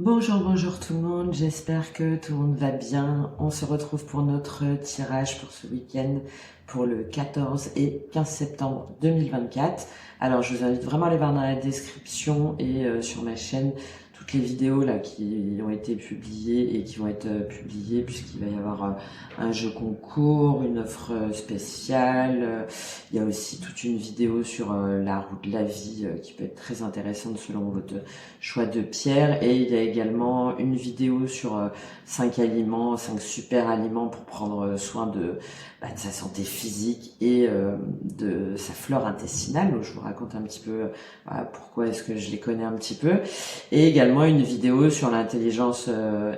Bonjour tout le monde, j'espère que tout le monde va bien. On se retrouve pour notre tirage pour ce week-end pour le 14 et 15 septembre 2024. Alors je vous invite vraiment à aller voir dans la description et sur ma chaîne toutes les vidéos là qui ont été publiées et qui vont être publiées, puisqu'il va y avoir un jeu concours, une offre spéciale. Il y a aussi toute une vidéo sur la roue de la vie qui peut être très intéressante selon votre choix de pierre, et il y a également une vidéo sur 5 aliments, 5 super aliments pour prendre soin de sa santé physique et de sa flore intestinale. Donc je vous raconte un petit peu pourquoi est-ce que je les connais un petit peu, et également une vidéo sur l'intelligence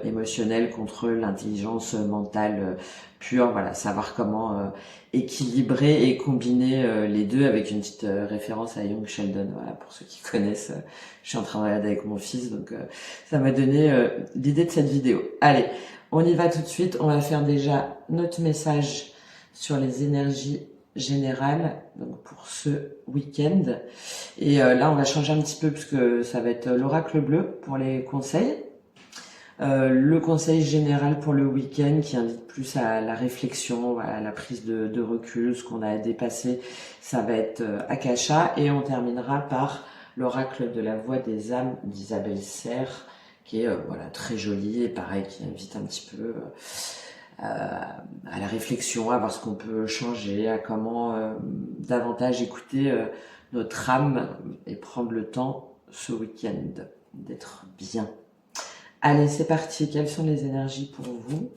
émotionnelle contre l'intelligence mentale pure. Voilà, savoir comment équilibrer et combiner les deux, avec une petite référence à Young Sheldon. Voilà, pour ceux qui connaissent, je suis en train de regarder avec mon fils, donc ça m'a donné l'idée de cette vidéo. Allez, on y va tout de suite. On va faire déjà notre message sur les énergies générales donc pour ce week-end. Et là, on va changer un petit peu puisque ça va être l'oracle bleu pour les conseils. Le conseil général pour le week-end qui invite plus à la réflexion, à la prise de recul, ce qu'on a dépassé, ça va être Akasha. Et on terminera par l'oracle de la voix des âmes d'Isabelle Serre, qui est très jolie et pareil, qui invite un petit peu à la réflexion, à voir ce qu'on peut changer, à comment davantage écouter notre âme et prendre le temps ce week-end d'être bien. Allez, c'est parti. Quelles sont les énergies pour vous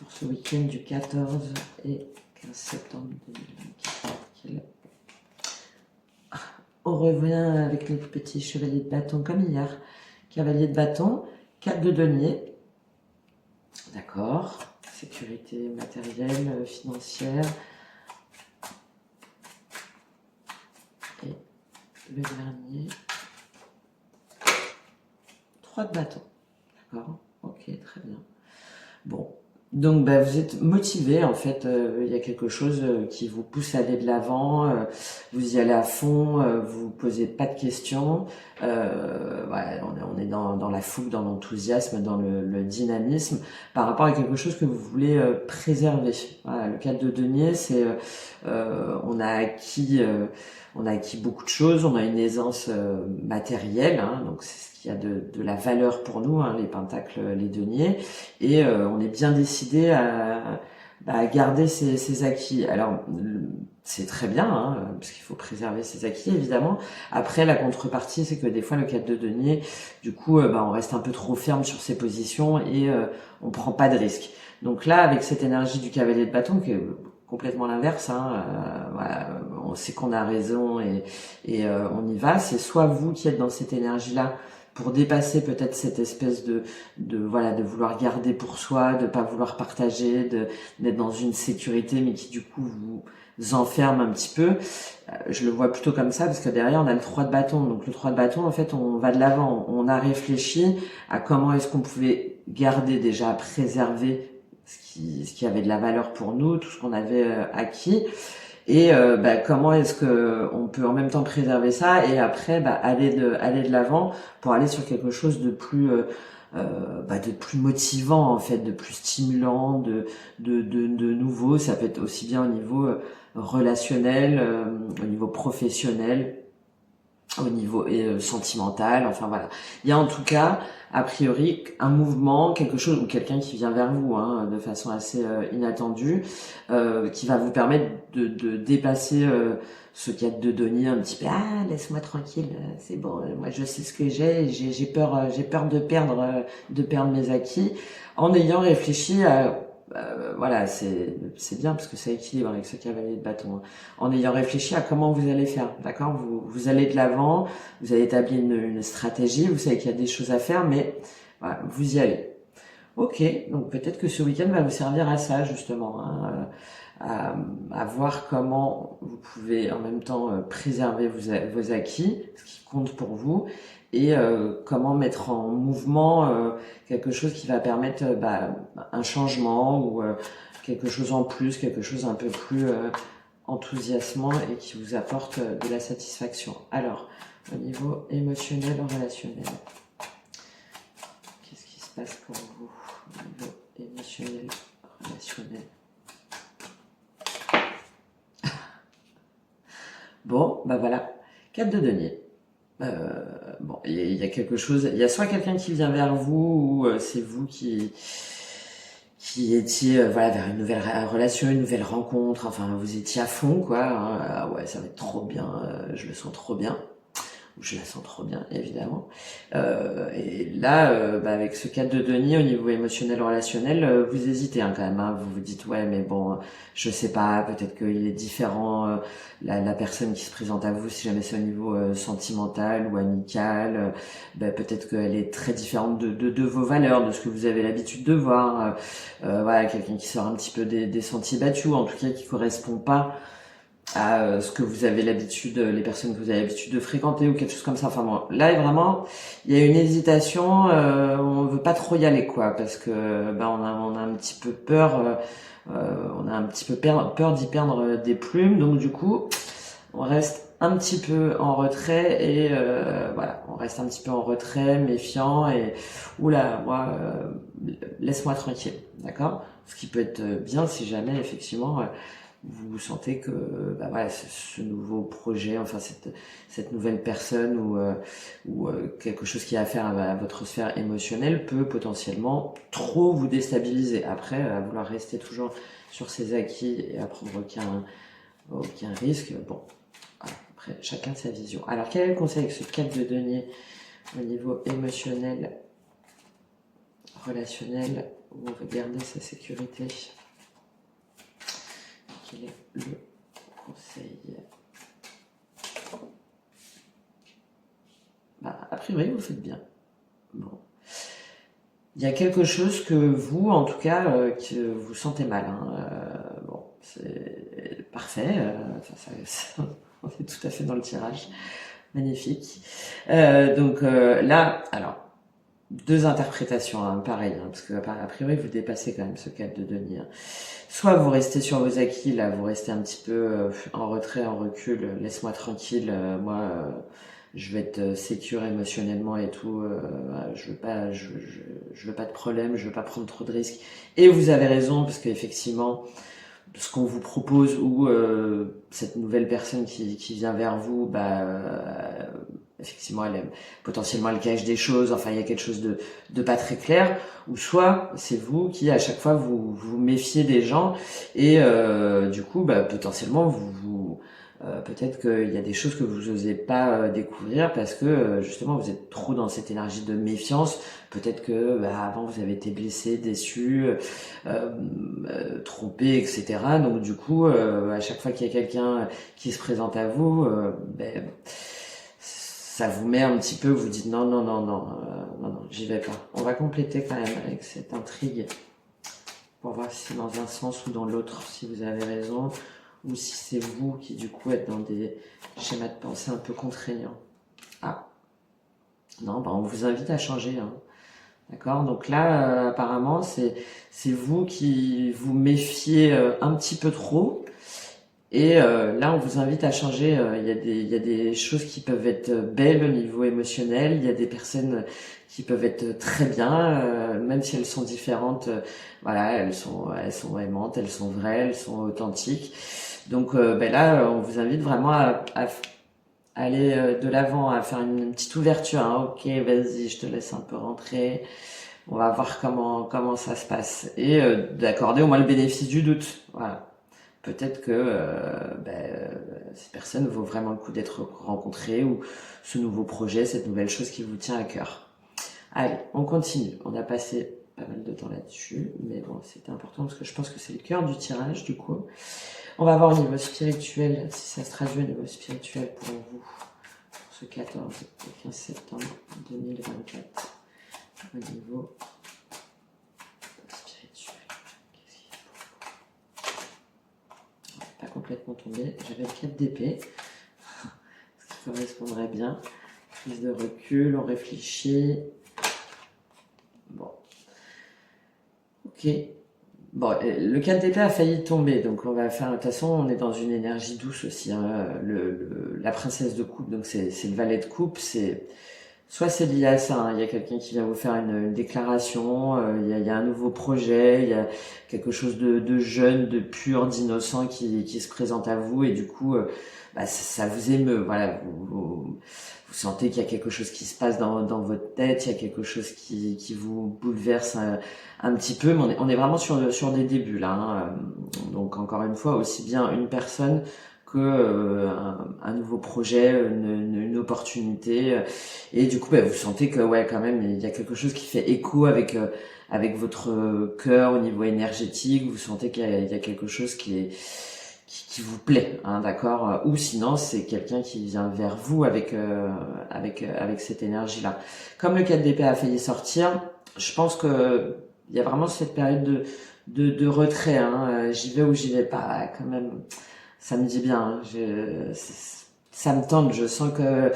pour ce week-end du 14 et 15 septembre 2024? On revient avec notre petit chevalier de bâton comme hier. Cavalier de bâton, 4 de denier. D'accord. Sécurité matérielle, financière. Et le dernier, 3 de bâton. D'accord. Ok, très bien. Bon. Donc vous êtes motivé, en fait, il y a quelque chose qui vous pousse à aller de l'avant, vous y allez à fond, vous posez pas de questions, on est dans la fougue, dans l'enthousiasme, dans le dynamisme, par rapport à quelque chose que vous voulez préserver. Voilà, le cadre de denier, c'est on a acquis beaucoup de choses, on a une aisance matérielle, donc c'est ce qui a de la valeur pour nous, les pentacles, les deniers, et on est bien décidé à garder ses acquis. Alors c'est très bien, parce qu'il faut préserver ses acquis évidemment. Après, la contrepartie, c'est que des fois le cadre de denier, du coup, on reste un peu trop ferme sur ses positions et on prend pas de risques. Donc là, avec cette énergie du cavalier de bâton, qui est complètement l'inverse, on sait qu'on a raison et on y va. C'est soit vous qui êtes dans cette énergie-là pour dépasser peut-être cette espèce de vouloir garder pour soi, de pas vouloir partager, d'être dans une sécurité, mais qui du coup vous enferme un petit peu. Je le vois plutôt comme ça, parce que derrière on a le 3 de bâton. Donc le 3 de bâton, en fait, on va de l'avant. On a réfléchi à comment est-ce qu'on pouvait garder, déjà préserver ce qui avait de la valeur pour nous, tout ce qu'on avait acquis. Et comment est-ce que on peut en même temps préserver ça et après aller de l'avant pour aller sur quelque chose de plus motivant, en fait, de plus stimulant, de nouveau. Ça peut être aussi bien au niveau relationnel, au niveau professionnel, au niveau sentimental. Enfin voilà, il y a en tout cas a priori un mouvement, quelque chose, ou quelqu'un qui vient vers vous de façon assez inattendue, qui va vous permettre de dépasser ce cadre de denier un petit peu. Laisse-moi tranquille, c'est bon, moi je sais ce que j'ai peur de perdre mes acquis, en ayant réfléchi à c'est bien parce que ça équilibre avec ce cavalier de bâton. En ayant réfléchi à comment vous allez faire, d'accord, vous allez de l'avant, vous avez établi une stratégie, vous savez qu'il y a des choses à faire, mais voilà, vous y allez. Ok, donc peut-être que ce week-end va vous servir à ça, justement, à voir comment vous pouvez en même temps préserver vos acquis, ce qui compte pour vous, et comment mettre en mouvement quelque chose qui va permettre un changement ou quelque chose en plus, quelque chose un peu plus enthousiasmant et qui vous apporte de la satisfaction. Alors, au niveau émotionnel, relationnel. passe pour vous au niveau émotionnel, relationnel? Bon, bah voilà, 4 de denier. Bon, il y a quelque chose, il y a soit quelqu'un qui vient vers vous, ou c'est vous qui étiez voilà, vers une nouvelle relation, une nouvelle rencontre, enfin vous étiez à fond quoi, hein. Ah ouais, ça va être trop bien, je le sens trop bien. Je la sens trop bien, évidemment. Et là, bah, avec ce 4 de denier au niveau émotionnel, relationnel, vous hésitez hein, quand même. Hein. Vous vous dites, ouais, mais bon, je sais pas, peut-être qu'il est différent, la personne qui se présente à vous, si jamais c'est au niveau sentimental ou amical, bah, peut-être qu'elle est très différente de vos valeurs, de ce que vous avez l'habitude de voir. Voilà, quelqu'un qui sort un petit peu des sentiers battus, en tout cas qui correspond pas à ce que vous avez l'habitude, les personnes que vous avez l'habitude de fréquenter ou quelque chose comme ça. Enfin bon, là vraiment, il y a une hésitation, on veut pas trop y aller quoi, parce que ben on a un petit peu peur, on a un petit peu peur d'y perdre des plumes, donc du coup, on reste un petit peu en retrait et voilà, on reste un petit peu en retrait, méfiant et oula, moi, laisse-moi tranquille, d'accord? Ce qui peut être bien si jamais effectivement vous sentez que bah voilà, ce nouveau projet, enfin cette nouvelle personne ou quelque chose qui a à faire à votre sphère émotionnelle peut potentiellement trop vous déstabiliser. Après, à vouloir rester toujours sur ses acquis et à prendre aucun risque, bon, voilà, après chacun sa vision. Alors quel est le conseil avec ce 4 de denier au niveau émotionnel, relationnel, où on veut garder sa sécurité? Quel est le conseil? Bah, a priori, vous faites bien. Bon. Il y a quelque chose que vous, en tout cas, que vous sentez mal. Hein. Bon, c'est parfait. On est tout à fait dans le tirage. Magnifique. Donc là, alors, deux interprétations, hein, pareil, hein, parce que a priori, vous dépassez quand même ce 4 de denier. Hein. Soit vous restez sur vos acquis, là, vous restez un petit peu en retrait, en recul, laisse-moi tranquille, moi, je vais être sécure émotionnellement et tout, je veux pas de problème, je veux pas prendre trop de risques. Et vous avez raison, parce qu'effectivement, ce qu'on vous propose ou cette nouvelle personne qui vient vers vous, bah effectivement potentiellement elle cache des choses, enfin il y a quelque chose de pas très clair, ou soit c'est vous qui à chaque fois vous méfiez des gens et du coup bah potentiellement peut-être qu'il y a des choses que vous n'osez pas découvrir parce que justement vous êtes trop dans cette énergie de méfiance. Peut-être que bah, avant vous avez été blessé, déçu, trompé, etc. Donc du coup, à chaque fois qu'il y a quelqu'un qui se présente à vous, ben, ça vous met un petit peu, vous dites non, non, non, non, non, non, j'y vais pas. On va compléter quand même avec cette intrigue pour voir si c'est dans un sens ou dans l'autre, si vous avez raison, ou si c'est vous qui du coup êtes dans des schémas de pensée un peu contraignants. Ah, non, bah on vous invite à changer. Hein. D'accord? Donc là, apparemment, c'est vous qui vous méfiez un petit peu trop. Et là, on vous invite à changer. Il y a des choses qui peuvent être belles au niveau émotionnel. Il y a des personnes qui peuvent être très bien, même si elles sont différentes. Voilà, elles sont aimantes, elles sont vraies, elles sont authentiques. Donc ben là, on vous invite vraiment à aller de l'avant, à faire une petite ouverture. Hein. Ok, vas-y, je te laisse un peu rentrer. On va voir comment ça se passe. Et d'accorder au moins le bénéfice du doute. Voilà. Peut-être que ces personnes vaut vraiment le coup d'être rencontrées ou ce nouveau projet, cette nouvelle chose qui vous tient à cœur. Allez, on continue. On a passé pas mal de temps là-dessus, mais bon, c'était important parce que je pense que c'est le cœur du tirage du coup. On va voir au niveau spirituel, si ça se traduit au niveau spirituel pour vous, pour ce 14 et 15 septembre 2024, au niveau spirituel. Qu'est-ce qu'il y a pour vous? Pas complètement tombé, j'avais le 4 d'épée, ce qui correspondrait bien. Prise de recul, on réfléchit. Bon. Ok. Bon, le 4 d'épée a failli tomber, donc on va faire. De toute façon, on est dans une énergie douce aussi. Hein. La princesse de coupe, donc c'est le valet de coupe, c'est Soit c'est lié à ça, hein. Il y a quelqu'un qui vient vous faire une déclaration, il y a un nouveau projet, il y a quelque chose de jeune, de pur, d'innocent qui se présente à vous et du coup, bah, ça vous émeut. Voilà, vous sentez qu'il y a quelque chose qui se passe dans votre tête, il y a quelque chose qui vous bouleverse un petit peu, mais on est vraiment sur des débuts là, hein. Donc encore une fois, aussi bien une personne que un nouveau projet, une opportunité. Et du coup, bah, vous sentez que ouais, quand même, il y a quelque chose qui fait écho avec votre cœur au niveau énergétique. Vous sentez qu'il y a quelque chose qui vous plaît, hein, d'accord. Ou sinon, c'est quelqu'un qui vient vers vous avec cette énergie-là. Comme le 4 d'épée a failli sortir, je pense que il y a vraiment cette période de retrait. Hein. J'y vais ou j'y vais pas, quand même. Ça me dit bien. Hein. Ça me tente. Je sens que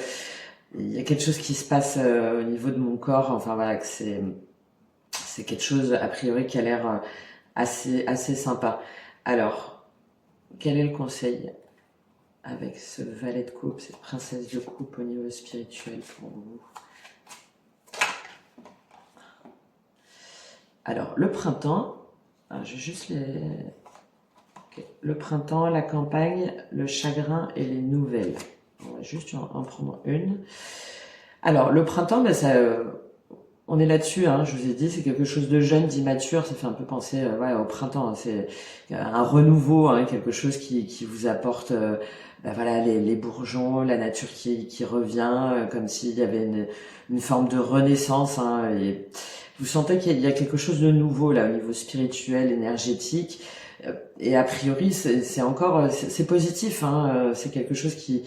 il y a quelque chose qui se passe au niveau de mon corps. Enfin voilà, que c'est quelque chose a priori qui a l'air assez sympa. Alors, quel est le conseil avec ce valet de coupe, cette princesse de coupe au niveau spirituel pour vous? Alors, le printemps, j'ai juste les... Okay. Le printemps, la campagne, le chagrin et les nouvelles. On va juste en prendre une. Alors, le printemps, ben ça, on est là-dessus, hein, je vous ai dit, c'est quelque chose de jeune, d'immature, ça fait un peu penser ouais, au printemps, hein, c'est un renouveau, hein, quelque chose qui vous apporte ben voilà, les bourgeons, la nature qui revient, comme s'il y avait une forme de renaissance, hein, et vous sentez qu'il y a quelque chose de nouveau là au niveau spirituel, énergétique, et a priori c'est encore c'est positif, hein, c'est quelque chose qui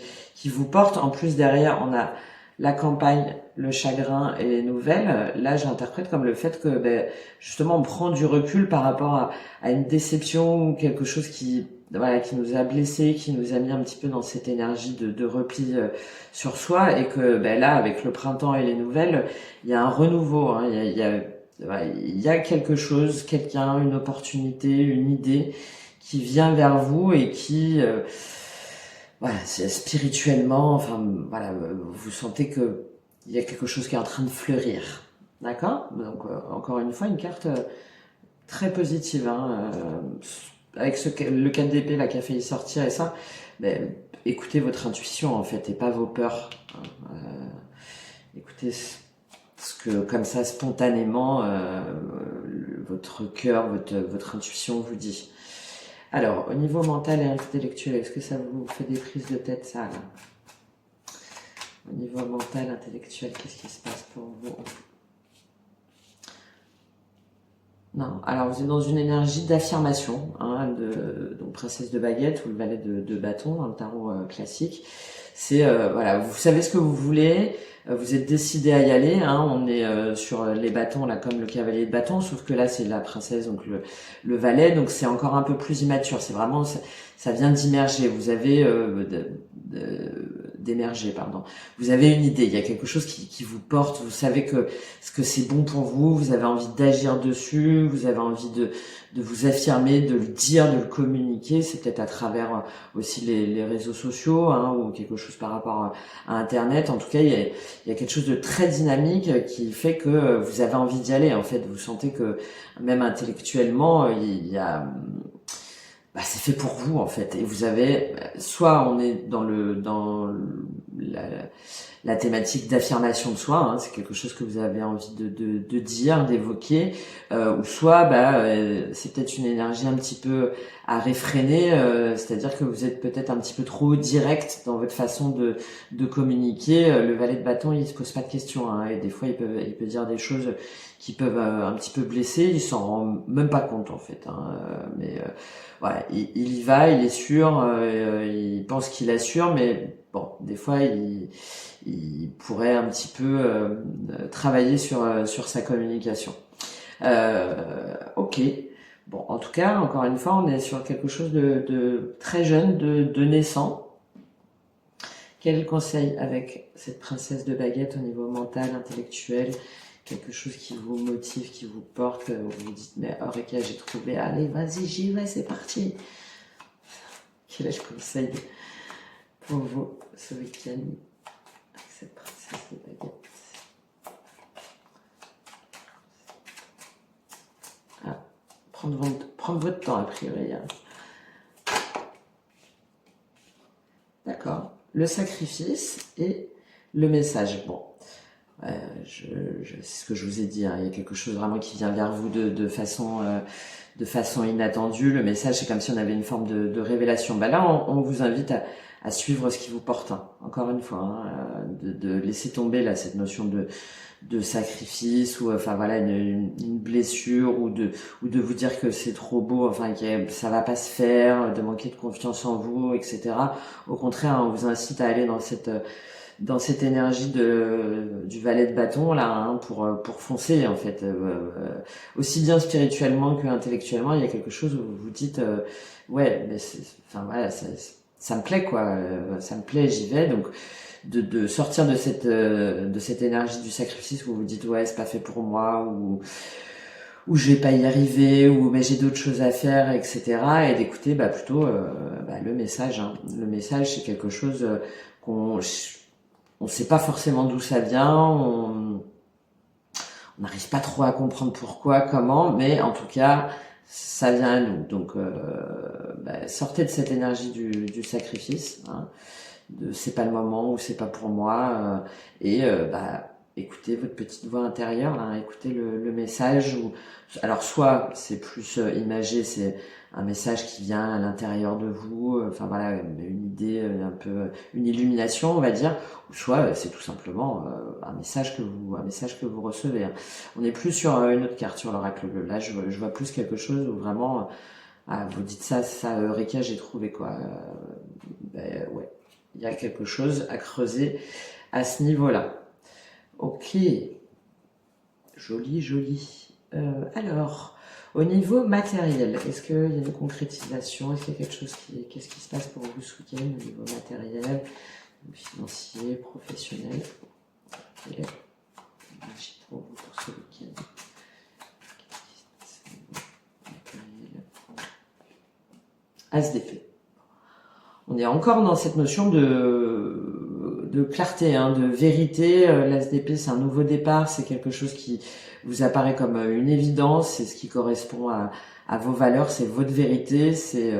vous porte. En plus derrière on a la campagne, le chagrin et les nouvelles. Là j'interprète comme le fait que ben, justement on prend du recul par rapport à une déception ou quelque chose qui voilà qui nous a blessés, qui nous a mis un petit peu dans cette énergie de repli sur soi, et que ben là avec le printemps et les nouvelles il y a un renouveau, hein, il y a quelque chose, quelqu'un, une opportunité, une idée qui vient vers vous et qui, voilà, spirituellement, enfin, voilà, vous sentez que il y a quelque chose qui est en train de fleurir. D'accord? Donc, encore une fois, une carte très positive, hein, avec le 4 d'épée là qui a failli sortir et ça, ben, écoutez votre intuition en fait et pas vos peurs, hein. Écoutez ce que comme ça spontanément votre cœur, votre intuition vous dit. Alors au niveau mental et intellectuel, est-ce que ça vous fait des prises de tête ça là? Au niveau mental, intellectuel, qu'est-ce qui se passe pour vous? Non, alors vous êtes dans une énergie d'affirmation, hein, donc princesse de baguette ou le valet de bâton dans le tarot classique. C'est voilà, vous savez ce que vous voulez, vous êtes décidé à y aller, hein, on est sur les bâtons là comme le cavalier de bâton, sauf que là c'est la princesse, donc le valet, donc c'est encore un peu plus immature, c'est vraiment ça vient d'immerger, vous avez d'émerger, pardon. Vous avez une idée, il y a quelque chose qui vous porte, vous savez que c'est bon pour vous, vous avez envie d'agir dessus, vous avez envie de vous affirmer, de le dire, de le communiquer, c'est peut-être à travers aussi les réseaux sociaux, hein, ou quelque chose par rapport à Internet. En tout cas, il y a quelque chose de très dynamique qui fait que vous avez envie d'y aller. En fait, vous sentez que même intellectuellement, il y a bah, c'est fait pour vous en fait, et vous avez soit on est dans la thématique d'affirmation de soi, hein, c'est quelque chose que vous avez envie de dire, d'évoquer, ou soit bah, c'est peut-être une énergie un petit peu à réfréner, c'est-à-dire que vous êtes peut-être un petit peu trop direct dans votre façon de communiquer. Le valet de bâton il se pose pas de questions, hein, et des fois il peut dire des choses qui peuvent un petit peu blesser, il s'en rend même pas compte en fait, hein, mais voilà, il y va, il est sûr, il pense qu'il assure, mais bon, des fois, il pourrait un petit peu travailler sur sa communication. Ok. Bon, en tout cas, encore une fois, on est sur quelque chose de très jeune, de naissant. Quel est le conseil avec cette princesse de baguette au niveau mental, intellectuel? Quelque chose qui vous motive, qui vous porte, vous vous dites mais Eureka, j'ai trouvé, allez vas-y j'y vais, c'est parti. Quel est le conseil pour vous ce week-end avec cette princesse de baguette? prendre votre temps, a priori. D'accord. Le sacrifice et le message. Bon, c'est ce que je vous ai dit, hein. Il y a quelque chose vraiment qui vient vers vous de façon inattendue. Le message, c'est comme si on avait une forme de révélation. Bah là, on vous invite à suivre ce qui vous porte, hein. Encore une fois, hein, de laisser tomber là cette notion de sacrifice ou enfin voilà une blessure ou de vous dire que c'est trop beau, enfin que ça va pas se faire, de manquer de confiance en vous, etc. Au contraire, on vous incite à aller dans cette énergie du valet de bâton là, hein, pour foncer en fait, aussi bien spirituellement que intellectuellement. Il y a quelque chose où vous vous dites ouais, mais enfin voilà, ça me plaît quoi, ça me plaît, j'y vais. Donc de sortir de cette énergie du sacrifice où vous vous dites ouais, c'est pas fait pour moi, ou je vais pas y arriver, ou mais j'ai d'autres choses à faire, etc. Et d'écouter plutôt le message, hein. Le message, c'est quelque chose on sait pas forcément d'où ça vient, on n'arrive pas trop à comprendre pourquoi, comment, mais en tout cas ça vient à nous. Donc sortez de cette énergie du sacrifice, hein, de c'est pas le moment ou c'est pas pour moi, et écoutez votre petite voix intérieure, là, écoutez le message. Alors soit c'est plus imagé, c'est un message qui vient à l'intérieur de vous, enfin voilà, une idée, un peu une illumination, on va dire, ou soit c'est tout simplement un message que vous recevez, hein. On est plus sur une autre carte, sur l'oracle bleu. Là, je vois plus quelque chose où vraiment vous dites ça, Eureka, j'ai trouvé quoi. Ouais, il y a quelque chose à creuser à ce niveau-là. Ok, joli. Alors, au niveau matériel, est-ce qu'il y a une concrétisation? Est-ce qu'il y a quelque chose qu'est-ce qui se passe pour vous ce week-end au niveau matériel, financier, professionnel? Ok, énergie pour vous pour ce week-end. As d'épée. On est encore dans cette notion de clarté, hein, de vérité. L'As d'épée, c'est un nouveau départ, c'est quelque chose qui vous apparaît comme une évidence, c'est ce qui correspond à vos valeurs, c'est votre vérité, c'est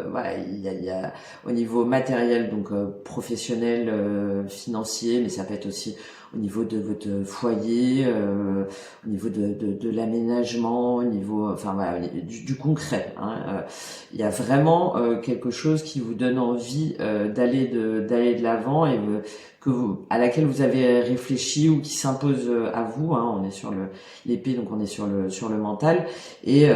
voilà, il y a au niveau matériel, donc professionnel, financier, mais ça peut être aussi au niveau de votre foyer, au niveau de l'aménagement, au niveau, enfin voilà, du concret, hein. Il y a vraiment quelque chose qui vous donne envie d'aller de l'avant et à laquelle vous avez réfléchi ou qui s'impose à vous, hein. On est sur l'épée, donc on est sur le mental, et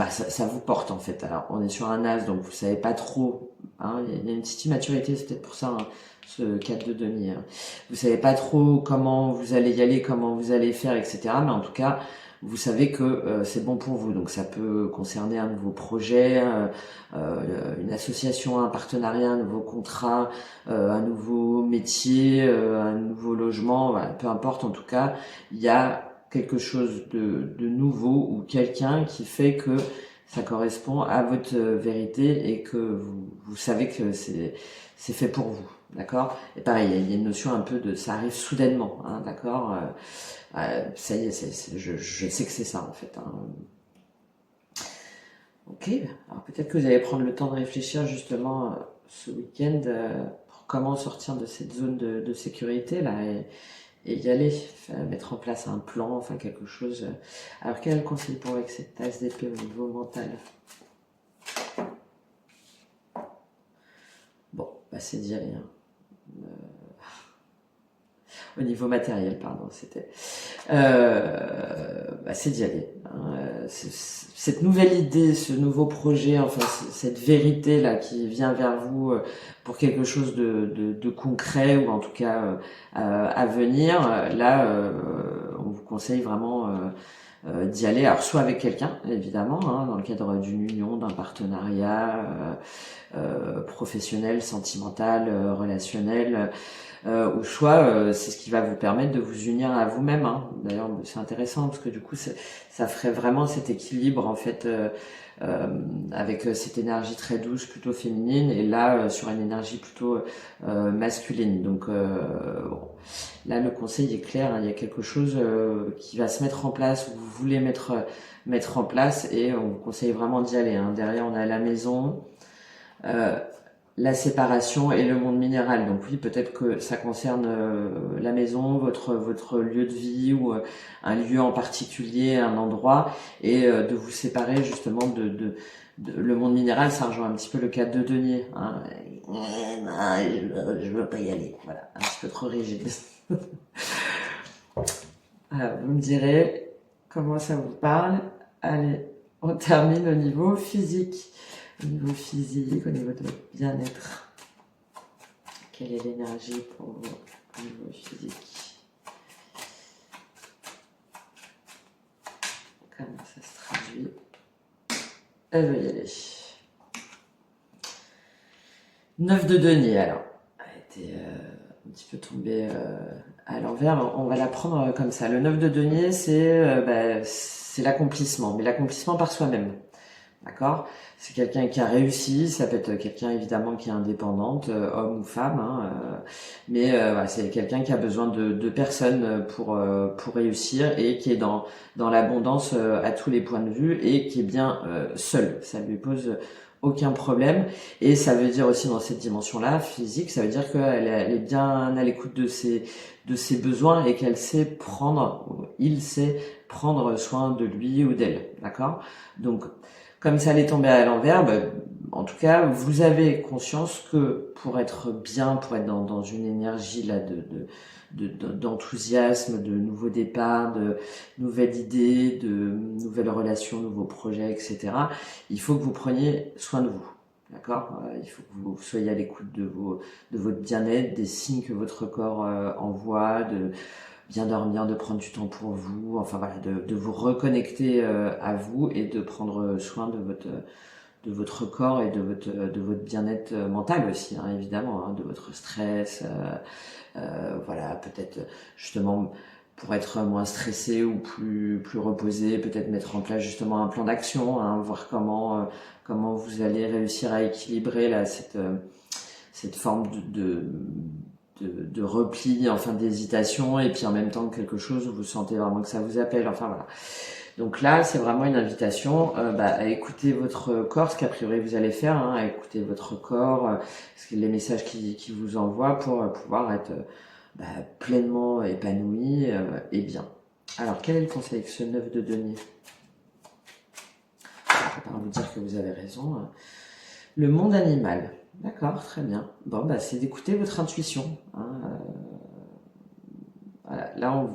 ça vous porte en fait. Alors on est sur un as, donc vous savez pas trop, hein, il y a une petite immaturité, c'est peut-être pour ça, hein, ce 4 de demi, hein. Vous savez pas trop comment vous allez y aller, comment vous allez faire, etc. Mais en tout cas, vous savez que c'est bon pour vous. Donc ça peut concerner un nouveau projet, une association, un partenariat, un nouveau contrat, un nouveau métier, un nouveau logement, voilà, peu importe. En tout cas, il y a quelque chose de nouveau ou quelqu'un qui fait que ça correspond à votre vérité et que vous savez que c'est fait pour vous. D'accord? Et pareil, il y a une notion un peu de ça arrive soudainement, hein, d'accord? Ça y est, je sais que c'est ça en fait, hein. Ok, alors peut-être que vous allez prendre le temps de réfléchir justement ce week-end pour comment sortir de cette zone de sécurité là et y aller, mettre en place un plan, enfin quelque chose. Alors quel conseil pour avec cette tasse d'épée au niveau mental? Bon, c'est d'y aller, hein. Au niveau matériel, pardon, c'était. C'est d'y aller, hein. Cette nouvelle idée, ce nouveau projet, enfin cette vérité là qui vient vers vous pour quelque chose de concret ou en tout cas à venir. Là, on vous conseille vraiment d'y aller. Alors soit avec quelqu'un, évidemment, hein, dans le cadre d'une union, d'un partenariat professionnel, sentimental, relationnel. Ou soit c'est ce qui va vous permettre de vous unir à vous-même, hein. D'ailleurs, c'est intéressant parce que du coup, ça ferait vraiment cet équilibre en fait avec cette énergie très douce, plutôt féminine, et là sur une énergie plutôt masculine. Donc bon, là le conseil est clair, hein. Il y a quelque chose qui va se mettre en place où vous voulez mettre en place, et on vous conseille vraiment d'y aller, hein. Derrière, on a la maison, la séparation et le monde minéral. Donc oui, peut-être que ça concerne la maison, votre lieu de vie, ou un lieu en particulier, un endroit, et de vous séparer justement le monde minéral. Ça rejoint un petit peu le cadre de denier, hein. Non, je veux pas y aller. Voilà, un petit peu trop rigide. Alors, vous me direz comment ça vous parle. Allez, on termine au niveau physique. Au niveau physique, au niveau de votre bien-être. Quelle est l'énergie pour vous au niveau physique? Comment ça se traduit? Elle veut y aller. 9 de denier, alors. Elle était un petit peu tombée à l'envers. On va la prendre comme ça. Le 9 de denier, c'est l'accomplissement, mais l'accomplissement par soi-même. D'accord? C'est quelqu'un qui a réussi, ça peut être quelqu'un évidemment qui est indépendante, homme ou femme, hein, mais voilà, c'est quelqu'un qui a besoin de personnes pour réussir, et qui est dans l'abondance à tous les points de vue, et qui est bien seul. Ça lui pose aucun problème, et ça veut dire aussi, dans cette dimension-là physique, ça veut dire qu'elle est bien à l'écoute de ses besoins, et qu'elle sait il sait prendre soin de lui ou d'elle. D'accord? Donc, comme ça allait tomber à l'envers, en tout cas, vous avez conscience que pour être bien, pour être dans une énergie là d'enthousiasme, de nouveaux départs, de nouvelles idées, de nouvelles relations, nouveaux projets, etc., il faut que vous preniez soin de vous. D'accord? Il faut que vous soyez à l'écoute de votre bien-être, des signes que votre corps envoie, de bien dormir, de prendre du temps pour vous, enfin voilà, de vous reconnecter à vous, et de prendre soin de votre corps, et de votre bien-être mental aussi, hein, évidemment, hein, de votre stress, voilà, peut-être justement pour être moins stressé ou plus reposé, peut-être mettre en place justement un plan d'action, hein, voir comment vous allez réussir à équilibrer là cette forme de repli, enfin d'hésitation, et puis en même temps quelque chose où vous sentez vraiment que ça vous appelle, enfin voilà. Donc là, c'est vraiment une invitation à écouter votre corps, ce qu'a priori vous allez faire, hein, à écouter votre corps, les messages qui vous envoient, pour pouvoir être pleinement épanoui et bien. Alors, quel est le conseil avec ce 9 de denier? Je ne vais pas vous dire que vous avez raison, hein. Le monde animal. D'accord, très bien. Bon, c'est d'écouter votre intuition, hein. Voilà, là,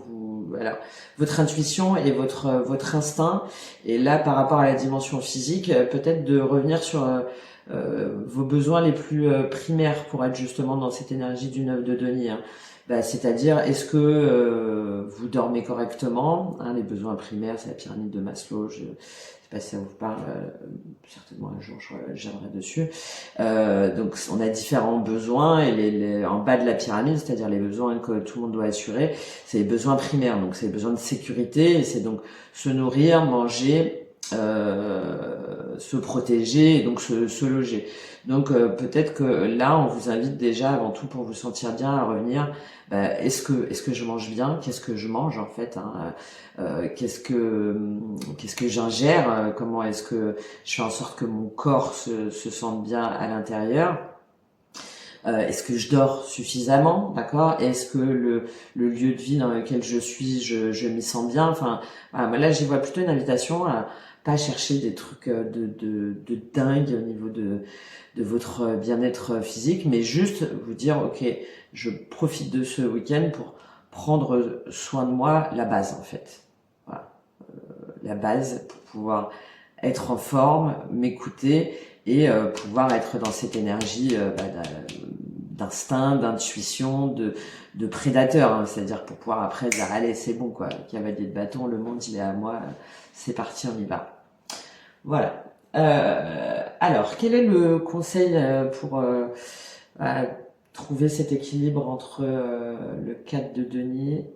alors, votre intuition et votre instinct. Et là, par rapport à la dimension physique, peut-être de revenir sur vos besoins les plus primaires, pour être justement dans cette énergie du 9 de denier, hein. C'est-à-dire, est-ce que vous dormez correctement, hein? Les besoins primaires, c'est la pyramide de Maslow. Je sais pas si ça vous parle, certainement un jour j'aimerais dessus. Donc on a différents besoins, et en bas de la pyramide, c'est-à-dire les besoins que tout le monde doit assurer, c'est les besoins primaires. Donc c'est les besoins de sécurité, et c'est donc se nourrir, manger, se protéger, et donc se loger. Donc peut-être que là, on vous invite déjà, avant tout, pour vous sentir bien, à revenir. Est-ce que je mange bien? Qu'est-ce que je mange en fait, hein? Qu'est-ce que j'ingère? Comment est-ce que je fais en sorte que mon corps se sente bien à l'intérieur? Est-ce que je dors suffisamment? D'accord? Est-ce que le lieu de vie dans lequel je suis, je m'y sens bien? Enfin, voilà, là, j'y vois plutôt une invitation à pas chercher des trucs de dingue au niveau de votre bien-être physique, mais juste vous dire, ok, je profite de ce week-end pour prendre soin de moi, la base en fait. Voilà. La base pour pouvoir être en forme, m'écouter, et pouvoir être dans cette énergie d'instinct, d'intuition, de prédateur, hein. C'est-à-dire pour pouvoir après dire, allez, c'est bon, quoi, cavalier de bâton, le monde il est à moi, c'est parti, on y va. Voilà. Alors, quel est le conseil pour trouver cet équilibre entre le 4 de denier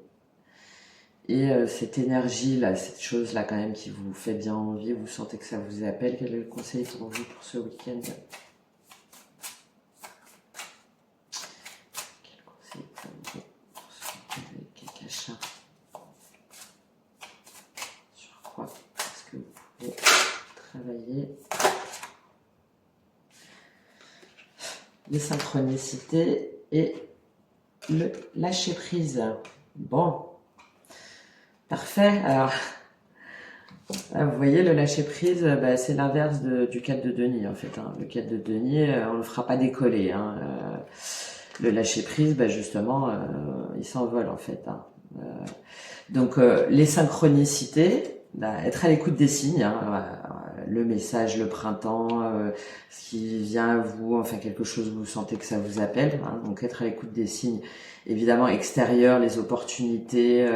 et cette énergie-là, cette chose-là quand même qui vous fait bien envie, vous sentez que ça vous appelle? Quel est le conseil pour vous pour ce week-end? Quel conseil pour vous pour ce week-end avec quelques achats sur travailler les synchronicités et le lâcher prise. Bon, parfait. Alors, vous voyez, le lâcher prise, bah, c'est l'inverse du 4 de denier en fait. Hein. Le 4 de denier, on le fera pas décoller. Hein. Le lâcher prise, bah, justement, il s'envole en fait. Hein. Donc, les synchronicités, bah, être à l'écoute des signes. Hein, le message, le printemps, ce qui vient à vous, enfin quelque chose vous sentez que ça vous appelle. Hein, donc être à l'écoute des signes, évidemment extérieurs, les opportunités,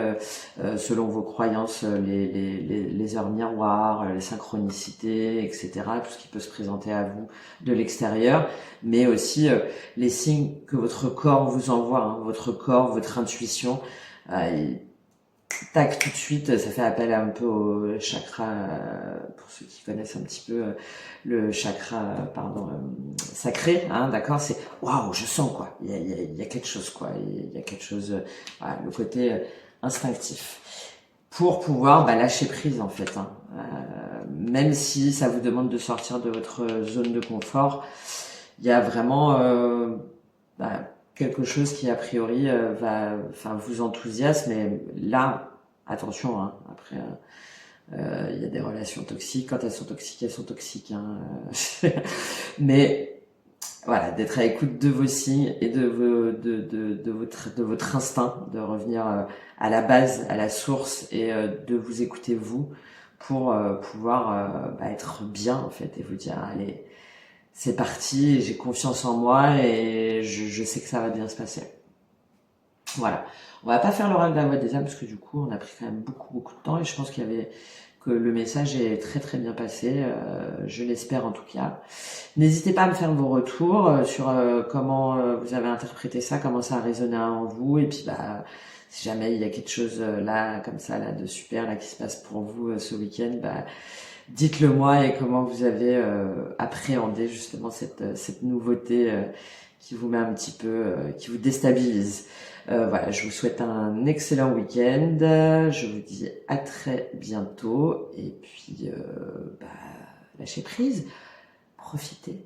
selon vos croyances, les heures miroirs, les synchronicités, etc. Tout ce qui peut se présenter à vous de l'extérieur, mais aussi les signes que votre corps vous envoie, hein, votre corps, votre intuition. Tac, tout de suite, ça fait appel un peu au chakra, pour ceux qui connaissent un petit peu le chakra, sacré, hein, d'accord, c'est waouh, je sens quoi, il y a quelque chose quoi, il y a quelque chose, voilà, le côté instinctif, pour pouvoir lâcher prise en fait, hein, même si ça vous demande de sortir de votre zone de confort, il y a vraiment quelque chose qui a priori vous enthousiasme, mais là, attention, hein, après il y a des relations toxiques, quand elles sont toxiques, hein, mais voilà, d'être à l'écoute de vos signes et de votre instinct, de revenir à la base, à la source, et de vous écouter vous pour pouvoir être bien en fait, et vous dire allez, c'est parti, j'ai confiance en moi et je sais que ça va bien se passer. Voilà. On va pas faire l'oracle de la voix des âmes parce que du coup on a pris quand même beaucoup de temps, et je pense que le message est très bien passé, je l'espère en tout cas. N'hésitez pas à me faire vos retours sur comment vous avez interprété ça, comment ça a résonné en vous, et puis si jamais il y a quelque chose là comme ça là de super là qui se passe pour vous ce week-end, dites-le moi, et comment vous avez appréhendé justement cette nouveauté qui vous met un petit peu, qui vous déstabilise. Voilà, je vous souhaite un excellent week-end. Je vous dis à très bientôt. Et puis, lâchez prise, profitez.